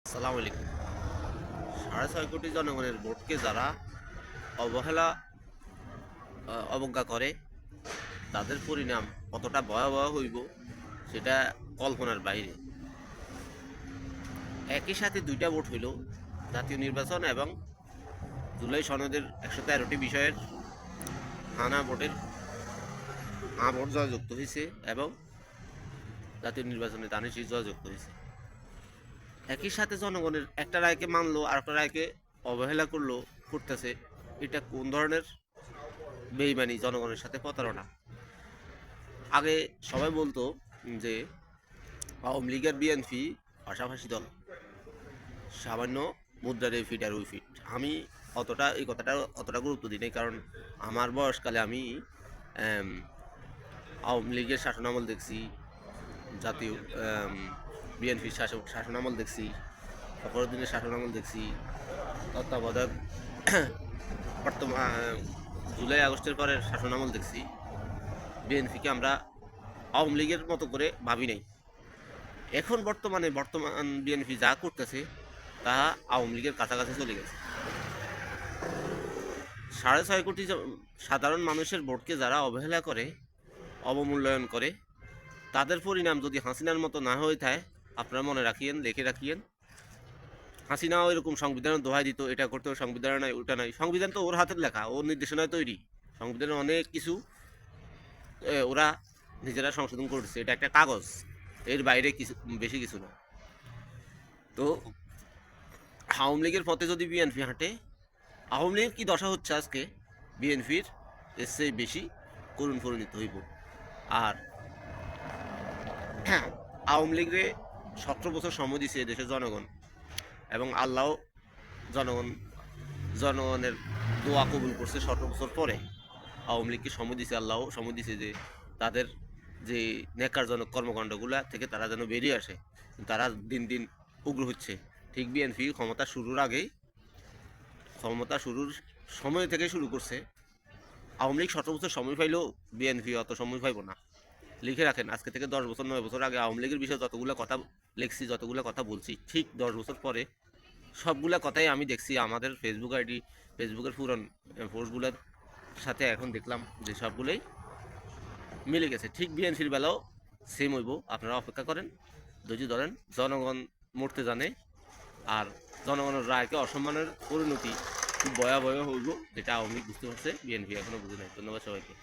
আসসালামু আলাইকুম। ৬.৫ কোটি জনগণের ভোটকে যারা অবহেলা অবজ্ঞা করে তাদের পরিণাম কতটা ভয়াবহ হইব সেটা কল্পনার বাইরে। একই সাথে দুইটা ভোট হইল, জাতীয় নির্বাচন এবং জুলাই সনদের ১১৩টি বিষয়ের হানা ভোটের ভোট জয়যুক্ত হয়েছে এবং জাতীয় নির্বাচনে দানিশি জয়যুক্ত হয়েছে। একই সাথে জনগণের একটা রায়কে মানলো আর একটা রায়কে অবহেলা করতেছে। এটা কোন ধরনের বেইমানি, জনগণের সাথে প্রতারণা। আগে সবাই বলতো যে আওয়ামী লীগের বিএনপি পাশাপাশি দল, সামান্য মুদ্রার এই ফিট আর ওই ফিট। আমি এই কথাটা অতটা গুরুত্ব দিই নাই, কারণ আমার বয়সকালে আমি আওয়ামী লীগের শাসনামল দেখছি, জাতীয় বিএনপির শাসনামল দেখছি, ফখরুদ্দিনের শাসনামল দেখছি, তত্ত্বাবধায়ক বর্তমান জুলাই আগস্টের পরের শাসনামল দেখছি। বিএনপিকে আমরা আওয়ামী লীগের মতো করে ভাবি নাই। এখন বর্তমান বিএনপি যা করতেছে তা আওয়ামী লীগের কাছাকাছি চলে গেছে। ৬.৫ কোটি সাধারণ মানুষের ভোটকে যারা অবহেলা করে, অবমূল্যায়ন করে, তাদের পরিণাম যদি হাসিনার মতো না হয়ে থাকে, আপনারা মনে রাখিয়েন, লিখে রাখিয়েন। হাসিনাও এরকম সংবিধানের দোহাই দিত, এটা করতে সংবিধান নাই, ওটা নাই। সংবিধান তো ওর হাতের লেখা, ওর নির্দেশনায় তৈরি। সংবিধানের অনেক কিছু ওরা নিজেরা সংশোধন করছে, এটা একটা কাগজ, এর বাইরে কিছু বেশি কিছু না। তো আওয়ামী লীগের পথে যদি বিএনপি হাঁটে, আওয়ামী লীগের কী দশা হচ্ছে আজকে, বিএনপির এর চেয়ে বেশি করুণ পরিণত হইব। আর আওয়ামী লীগরে 17 বছর সময় দিছে দেশের জনগণ, এবং আল্লাহ জনগণ জনগণের দোয়া কবুল করছে। 17 বছর পরে আওয়ামী লীগকে সময় দিছে, আল্লাহ সময় দিছে যে তাদের যে ন্যাক্কারজনক কর্মকাণ্ডগুলো থেকে তারা যেন বেরিয়ে আসে। তারা দিন দিন উগ্র হচ্ছে। ঠিক বিএনপি ক্ষমতা শুরুর সময় থেকে শুরু করছে। আওয়ামী লীগ 17 বছর সময় পাইলেও বিএনপি অত সময় পাইব না। লিখে রাখেন, আজকে থেকে 10 বছর 9 বছর আগে আওয়ামী লীগের বিষয়ে যতগুলো কথা লিখছি, যতগুলো কথা বলছি, ঠিক 10 বছর পরে সবগুলা কথাই আমি দেখছি আমাদের ফেসবুকের পুরন পোস্টগুলোর সাথে এখন দেখলাম যে সবগুলোই মিলে গেছে। ঠিক বিএনপির বেলাও সেম হইব। আপনারা অপেক্ষা করেন, ধৈর্য ধরেন। জনগণ মরতে জানে, আর জনগণের রায়কে অসম্মানের পরিণতি খুব ভয়াবহ হইব, যেটা আওয়ামী লীগ বুঝতে পারছে, বিএনপি এখনও বুঝে নাই। ধন্যবাদ সবাইকে।